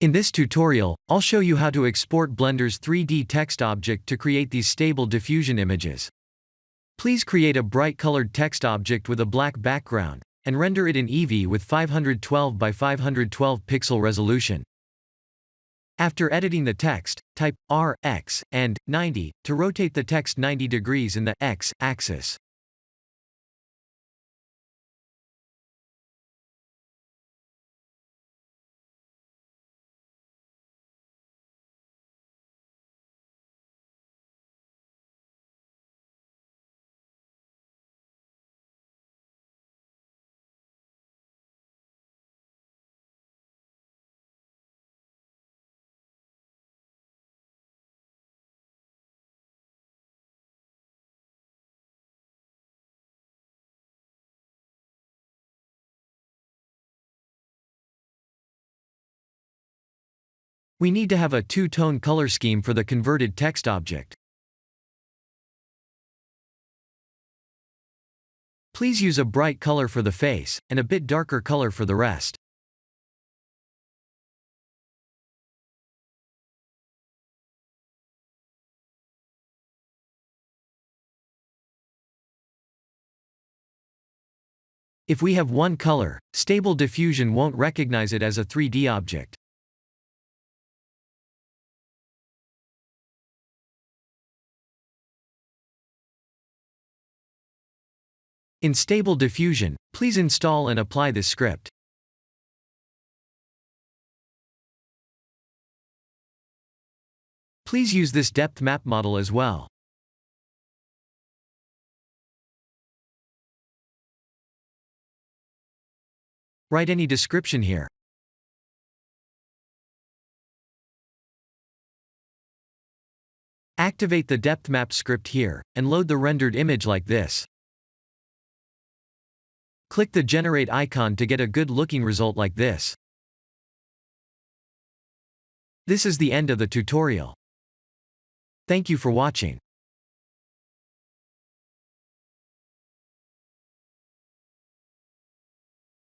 In this tutorial, I'll show you how to export Blender's 3D text object to create these Stable Diffusion images. Please create a bright colored text object with a black background, and render it in Eevee with 512 by 512 pixel resolution. After editing the text, type R, X, and 90 to rotate the text 90 degrees in the X axis. We need to have a two-tone color scheme for the converted text object. Please use a bright color for the face, and a bit darker color for the rest. If we have one color, Stable Diffusion won't recognize it as a 3D object. In Stable Diffusion, please install and apply this script. Please use this depth map model as well. Write any description here. Activate the depth map script here, and load the rendered image like this. Click the generate icon to get a good looking result like this. This is the end of the tutorial. Thank you for watching.